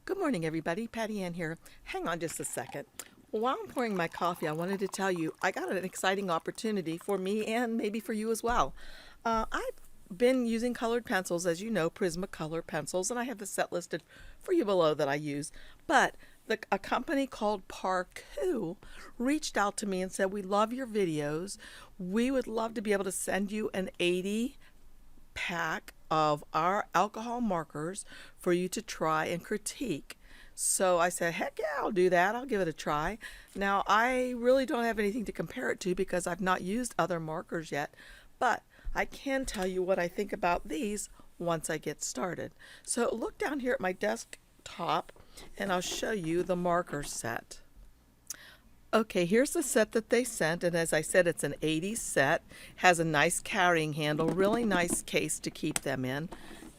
Good morning, everybody. PattyAnne here. Hang on just a second. While I'm pouring my coffee, I wanted to tell you I got an exciting opportunity for me and maybe for you as well. I've been using colored pencils, as you know, Prismacolor pencils, and I have the set listed for you below that I use. But a company called ParKoo reached out to me and said, "We love your videos. We would love to be able to send you an 80 pack of our alcohol markers for you to try and critique." So I said, heck yeah, I'll do that. I'll give it a try. Now, I really don't have anything to compare it to because I've not used other markers yet, but I can tell you what I think about these once I get started. So look down here at my desktop and I'll show you the marker set. Okay, here's the set that they sent, and as I said, it's an 80s set. Has a nice carrying handle, really nice case to keep them in.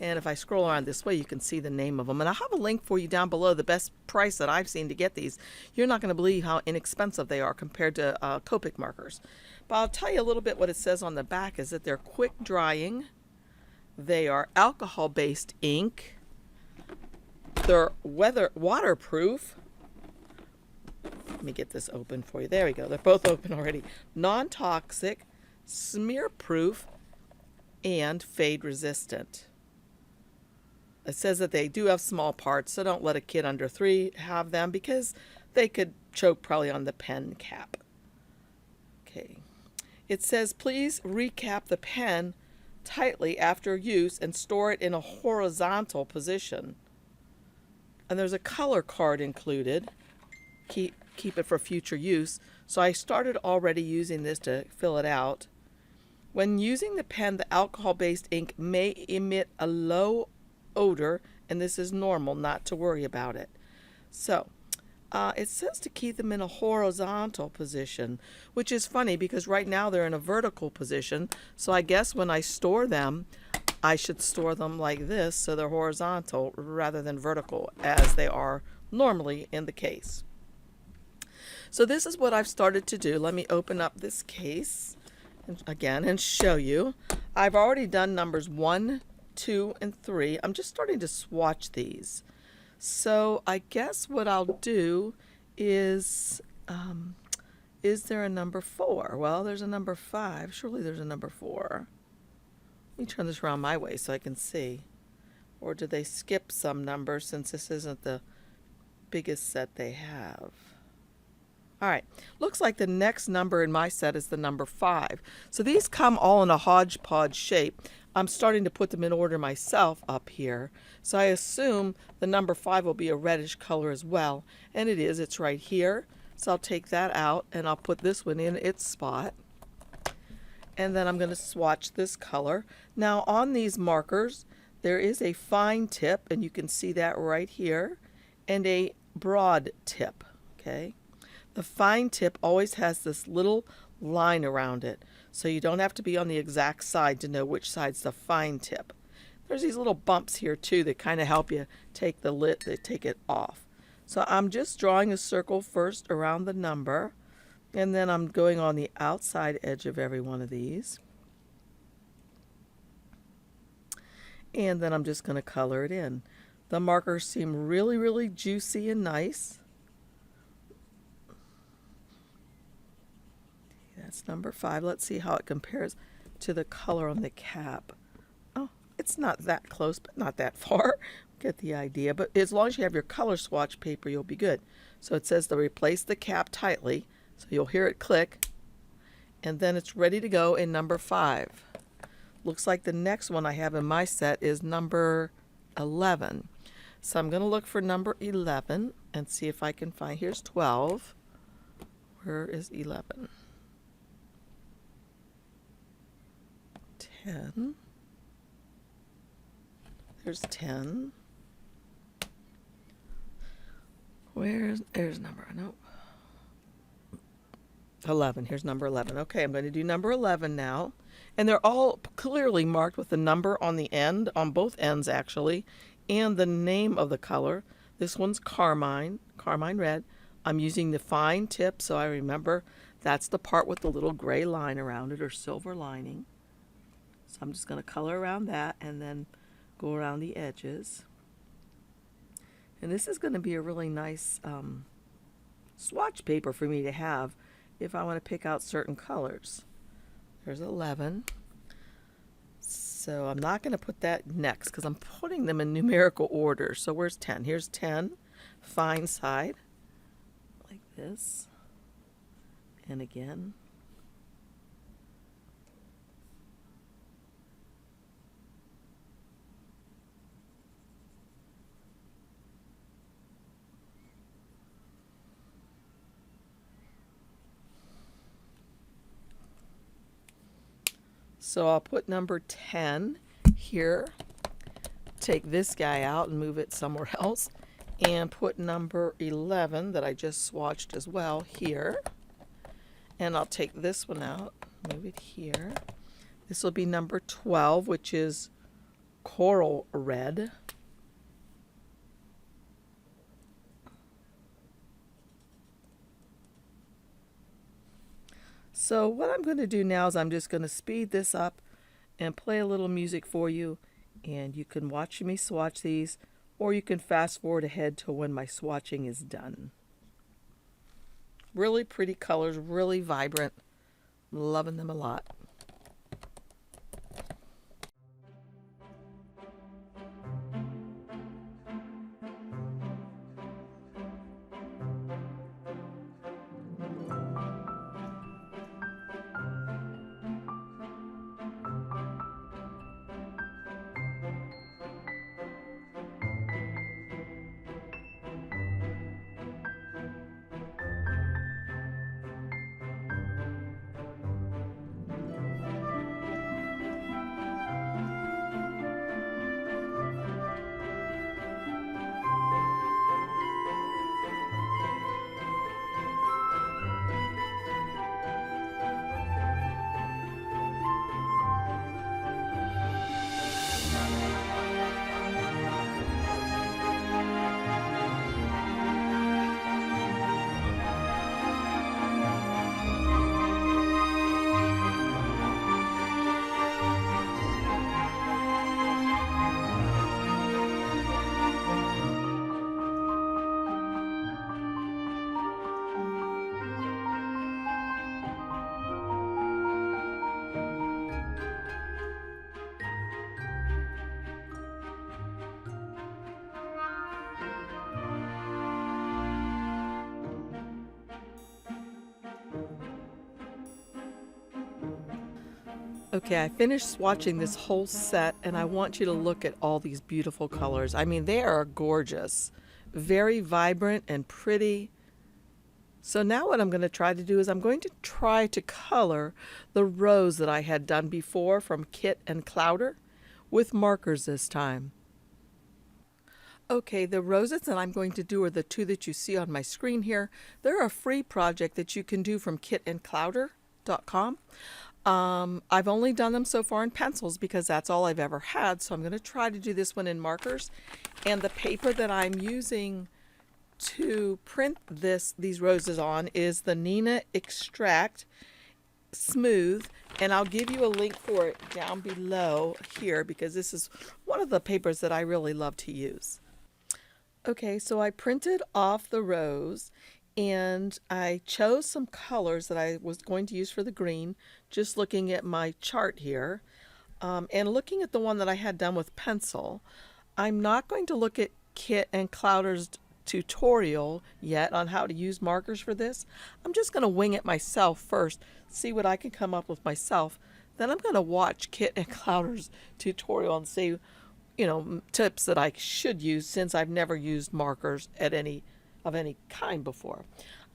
And if I scroll around this way, you can see the name of them. And I'll have a link for you down below, the best price that I've seen to get these. You're not going to believe how inexpensive they are compared to Copic markers. But I'll tell you a little bit what it says on the back is that they're quick drying. They are alcohol-based ink. They're waterproof. Let me get this open for you. There we go. They're both open already. Non-toxic, smear-proof, and fade-resistant. It says that they do have small parts, so don't let a kid under 3 have them because they could choke probably on the pen cap. Okay. It says, please recap the pen tightly after use and store it in a horizontal position. And there's a color card included. Keep it for future use. So I started already using this to fill it out. When using the pen, the alcohol-based ink may emit a low odor, and this is normal, not to worry about it. So it says to keep them in a horizontal position, which is funny because right now they're in a vertical position. So I guess when I store them, I should store them like this so they're horizontal rather than vertical as they are normally in the case. So this is what I've started to do. Let me open up this case again and show you. I've already done numbers 1, 2, and 3. I'm just starting to swatch these. So I guess what I'll do is there a number 4? Well, there's a number 5. Surely there's a number 4. Let me turn this around my way so I can see. Or did they skip some numbers since this isn't the biggest set they have? All right, looks like the next number in my set is the number 5. So these come all in a hodgepodge shape. I'm starting to put them in order myself up here. So I assume the number 5 will be a reddish color as well. And it is, it's right here. So I'll take that out and I'll put this one in its spot. And then I'm going to swatch this color. Now on these markers, there is a fine tip, and you can see that right here, and a broad tip, okay? The fine tip always has this little line around it, so you don't have to be on the exact side to know which side's the fine tip. There's these little bumps here too that kind of help you take it off. So I'm just drawing a circle first around the number, and then I'm going on the outside edge of every one of these. And then I'm just going to color it in. The markers seem really, really juicy and nice. That's number 5. Let's see how it compares to the color on the cap. Oh, it's not that close, but not that far. Get the idea. But as long as you have your color swatch paper, you'll be good. So it says to replace the cap tightly. So you'll hear it click. And then it's ready to go in number 5. Looks like the next one I have in my set is number 11. So I'm going to look for number 11 and see if I can find. Here's 12. Where is 11? 10. There's 10. There's number, nope. 11. Here's number 11. Okay, I'm going to do number 11 now. And they're all clearly marked with the number on the end, on both ends actually, and the name of the color. This one's carmine red. I'm using the fine tip so I remember that's the part with the little gray line around it or silver lining. So I'm just going to color around that and then go around the edges. And this is going to be a really nice swatch paper for me to have if I want to pick out certain colors. There's 11. So I'm not going to put that next because I'm putting them in numerical order. So where's 10? Here's 10, fine side, like this. And again. So I'll put number 10 here, take this guy out and move it somewhere else, and put number 11 that I just swatched as well here. And I'll take this one out, move it here. This will be number 12, which is coral red. So what I'm going to do now is I'm just going to speed this up and play a little music for you, and you can watch me swatch these, or you can fast forward ahead to when my swatching is done. Really pretty colors, really vibrant. I'm loving them a lot. Okay, I finished swatching this whole set, and I want you to look at all these beautiful colors. I mean, they are gorgeous, very vibrant and pretty. So now what I'm going to try to do is I'm going to try to color the rose that I had done before from Kit and Clowder with markers this time. Okay, the roses that I'm going to do are the two that you see on my screen here. They're a free project that you can do from kitandclowder.com. I've only done them so far in pencils because that's all I've ever had. So I'm going to try to do this one in markers. And the paper that I'm using to print these roses on is the Nina Extract Smooth. And I'll give you a link for it down below here because this is one of the papers that I really love to use. Okay, so I printed off the rose and I chose some colors that I was going to use for the green, just looking at my chart here, and looking at the one that I had done with pencil. I'm not going to look at Kit and Clowder's tutorial yet on how to use markers for this. I'm just going to wing it myself first, see what I can come up with myself. Then I'm going to watch Kit and Clowder's tutorial and see, tips that I should use since I've never used markers of any kind before.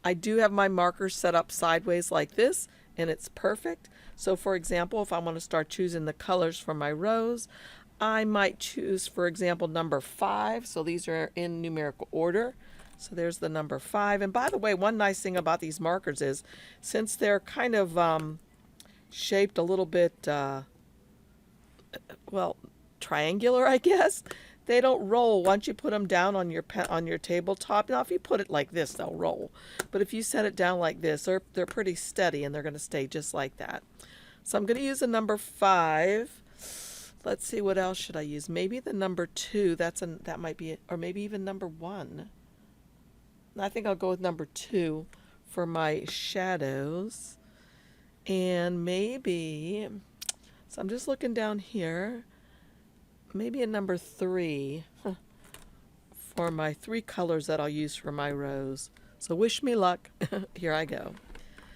I do have my markers set up sideways like this, and it's perfect. So for example, if I want to start choosing the colors for my rose, I might choose, for example, number 5. So these are in numerical order. So there's the number 5. And by the way, one nice thing about these markers is since they're kind of shaped a little bit, triangular, I guess, they don't roll once you put them down on your tabletop. Now, if you put it like this, they'll roll. But if you set it down like this, they're pretty steady and they're going to stay just like that. So I'm going to use a number 5. Let's see, what else should I use? Maybe the number 2. That might be it, or maybe even number 1. I think I'll go with number 2 for my shadows. And maybe, so I'm just looking down here, maybe a number 3 for my 3 colors that I'll use for my rose. So wish me luck. Here I go.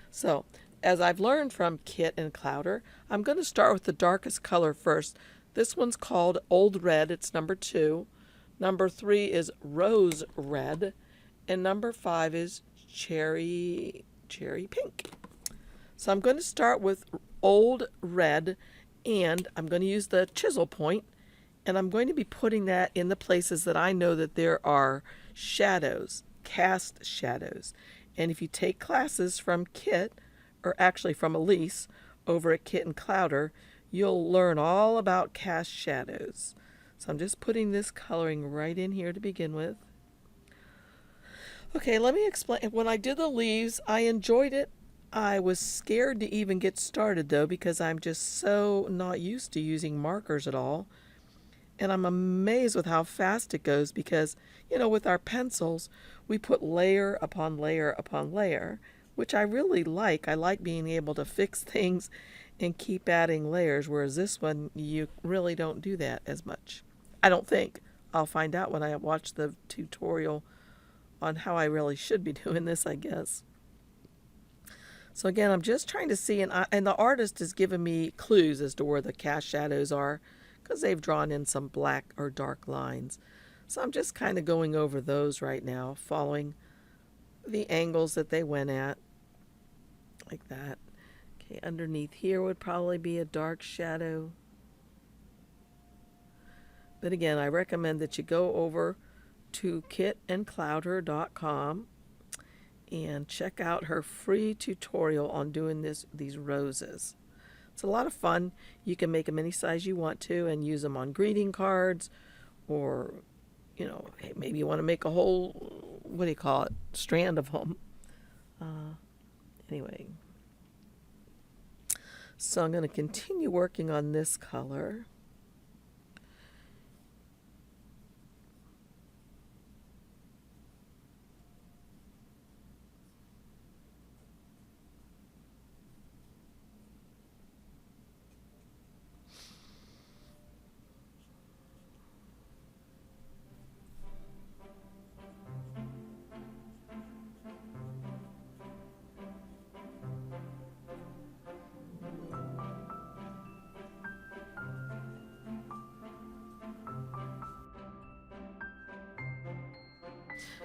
So as I've learned from Kit and Clowder, I'm going to start with the darkest color first. This one's called Old Red. It's number 2. Number 3 is Rose Red. And number 5 is Cherry Pink. So I'm going to start with Old Red, and I'm going to use the chisel point, and I'm going to be putting that in the places that I know that there are shadows, cast shadows. And if you take classes from Kit, or actually from Elise over at Kit and Clowder, you'll learn all about cast shadows. So I'm just putting this coloring right in here to begin with. Okay, let me explain. When I did the leaves, I enjoyed it. I was scared to even get started though, because I'm just so not used to using markers at all. And I'm amazed with how fast it goes because, you know, with our pencils, we put layer upon layer upon layer, which I really like. I like being able to fix things and keep adding layers, whereas this one, you really don't do that as much. I don't think. I'll find out when I watch the tutorial on how I really should be doing this, I guess. So again, I'm just trying to see, and the artist has given me clues as to where the cast shadows are because they've drawn in some black or dark lines. So I'm just kind of going over those right now, following the angles that they went at, like that. Okay, underneath here would probably be a dark shadow. But again, I recommend that you go over to kitandclowder.com and check out her free tutorial on doing these roses. It's a lot of fun. You can make them any size you want to and use them on greeting cards, or, you know, hey, maybe you want to make a whole, what do you call it, strand of them. Anyway, so I'm going to continue working on this color.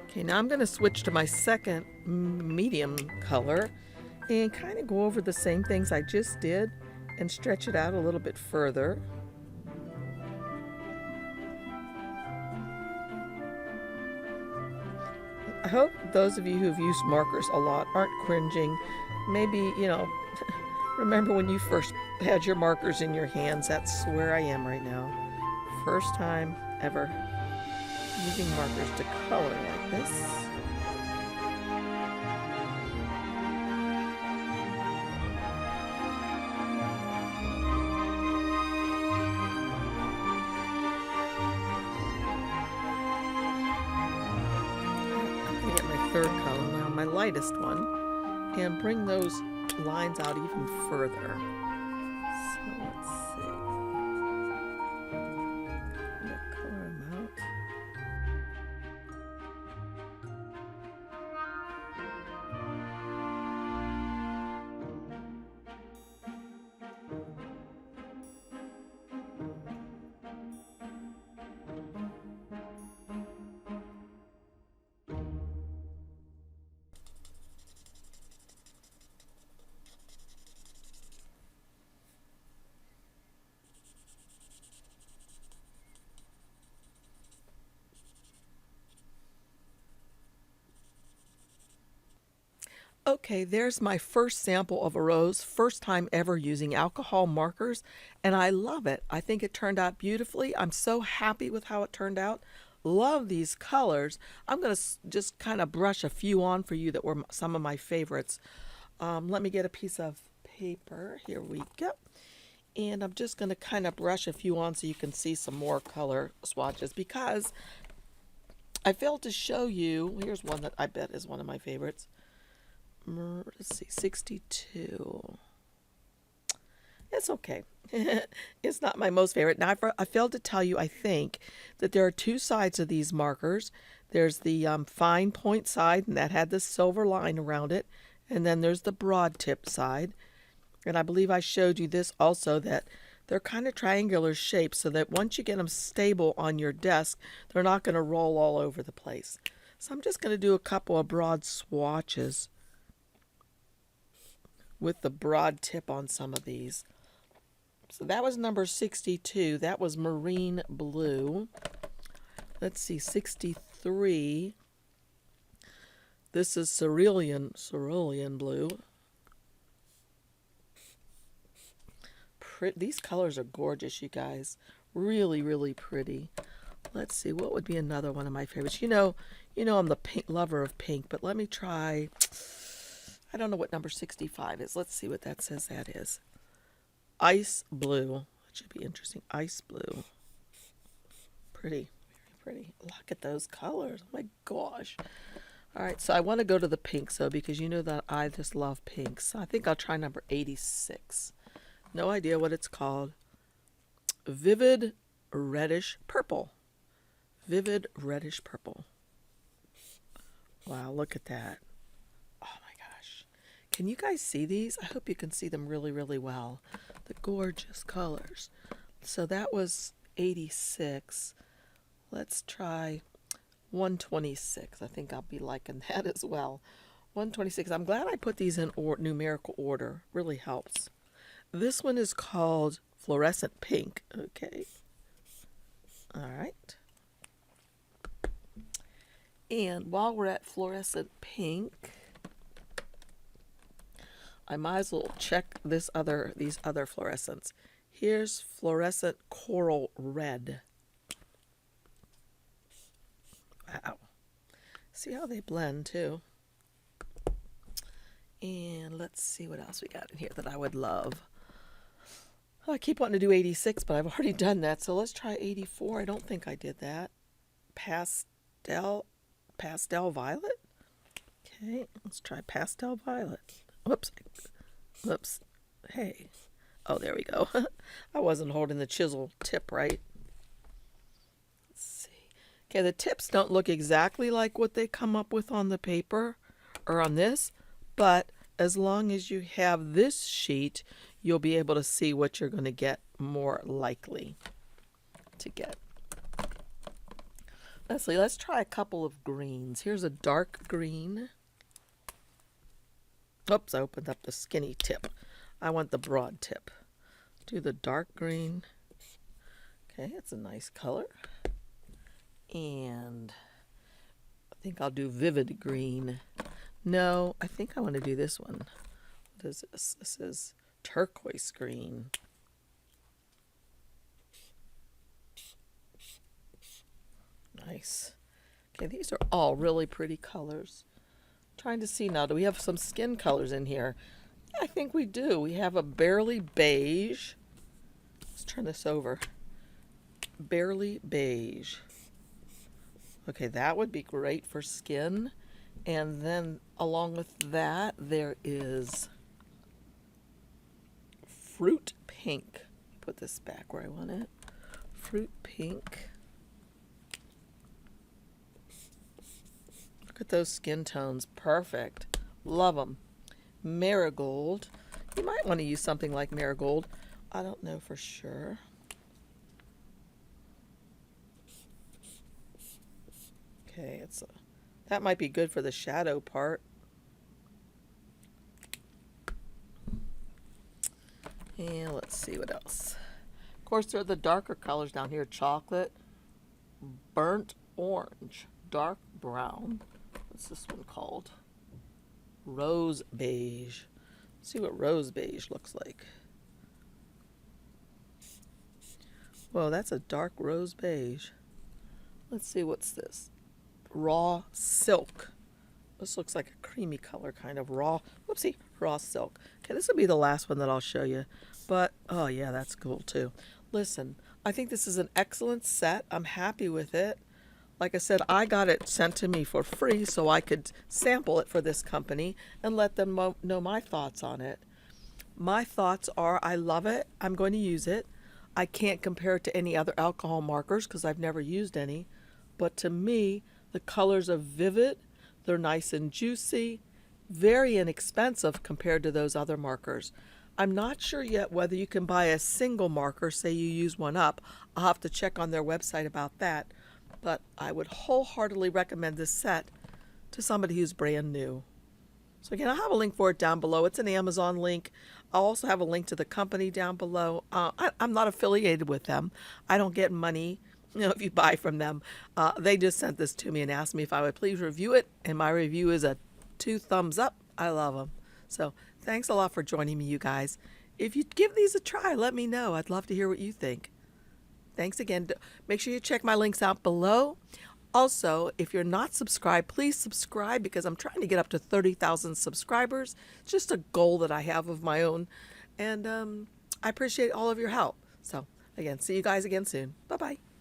Okay, now I'm going to switch to my second medium color and kind of go over the same things I just did and stretch it out a little bit further. I hope those of you who've used markers a lot aren't cringing. Maybe, you know, remember when you first had your markers in your hands? That's where I am right now. First time ever using markers to color like this. I'm going to get my third color now, my lightest one, and bring those lines out even further. So let's see. Color them out. Okay, there's my first sample of a rose, first time ever using alcohol markers, and I love it. I think it turned out beautifully. I'm so happy with how it turned out. Love these colors. I'm going to just kind of brush a few on for you that were some of my favorites. Let me get a piece of paper. Here we go. And I'm just going to kind of brush a few on so you can see some more color swatches, because I failed to show you. Here's one that I bet is one of my favorites. Let's see, 62. It's okay. It's not my most favorite. Now, I failed to tell you, I think, that there are two sides of these markers. There's the fine point side, and that had the silver line around it. And then there's the broad tip side. And I believe I showed you this also, that they're kind of triangular shapes, so that once you get them stable on your desk, they're not going to roll all over the place. So I'm just going to do a couple of broad swatches with the broad tip on some of these. So that was number 62. That was marine blue. Let's see, 63. This is cerulean blue. These colors are gorgeous, you guys. Really, really pretty. Let's see, what would be another one of my favorites? You know I'm the pink lover of pink, but let me try. I don't know what number 65 is. Let's see what that says that is. Ice blue. That should be interesting. Ice blue. Pretty. Very pretty. Look at those colors. Oh my gosh. All right, so I want to go to the pinks, though, because you know that I just love pinks. So I think I'll try number 86. No idea what it's called. Vivid reddish purple. Vivid reddish purple. Wow, look at that. Oh my gosh. Can you guys see these? I hope you can see them really, really well. The gorgeous colors. So that was 86. Let's try 126. I think I'll be liking that as well. 126. I'm glad I put these in numerical order. Really helps. This one is called Fluorescent Pink. Okay. All right. And while we're at Fluorescent Pink, I might as well check these other fluorescents. Here's Fluorescent Coral Red. Wow. See how they blend too. And let's see what else we got in here that I would love. I keep wanting to do 86, but I've already done that. So let's try 84. I don't think I did that. Pastel Violet. Okay, let's try Pastel Violet. Whoops. Hey. Oh, there we go. I wasn't holding the chisel tip right. Let's see. Okay, the tips don't look exactly like what they come up with on the paper or on this, but as long as you have this sheet, you'll be able to see what you're going to get more likely to get. Let's try a couple of greens. Here's a dark green. Oops, I opened up the skinny tip. I want the broad tip. Do the dark green. Okay, it's a nice color. And I think I'll do vivid green. No, I think I want to do this one. What is this? This is turquoise green. Nice. Okay, these are all really pretty colors. Trying to see now, do we have some skin colors in here? I think we do. We have a barely beige. Let's turn this over. Barely beige. Okay, that would be great for skin. And then along with that, there is fruit pink. Put this back where I want it. Fruit pink. Look at those skin tones. Perfect. Love them. Marigold. You might want to use something like marigold. I don't know for sure. Okay, that might be good for the shadow part. And let's see what else. Of course, there are the darker colors down here. Chocolate, burnt orange, dark brown. What's this one called? Rose beige. Let's see what rose beige looks like. Whoa, that's a dark rose beige. Let's see, what's this? Raw silk. This looks like a creamy color, kind of raw. Whoopsie, raw silk. Okay, this will be the last one that I'll show you. But, oh yeah, that's cool too. Listen, I think this is an excellent set. I'm happy with it. Like I said, I got it sent to me for free so I could sample it for this company and let them know my thoughts on it. My thoughts are I love it. I'm going to use it. I can't compare it to any other alcohol markers because I've never used any. But to me, the colors are vivid. They're nice and juicy. Very inexpensive compared to those other markers. I'm not sure yet whether you can buy a single marker, say you use one up. I'll have to check on their website about that. But I would wholeheartedly recommend this set to somebody who's brand new. So again, I'll have a link for it down below. It's an Amazon link. I'll also have a link to the company down below. I'm not affiliated with them. I don't get money, if you buy from them. They just sent this to me and asked me if I would please review it. And my review is a 2 thumbs up. I love them. So thanks a lot for joining me, you guys. If you give these a try, let me know. I'd love to hear what you think. Thanks again. Make sure you check my links out below. Also, if you're not subscribed, please subscribe because I'm trying to get up to 30,000 subscribers. It's just a goal that I have of my own. And I appreciate all of your help. So, again, see you guys again soon. Bye-bye.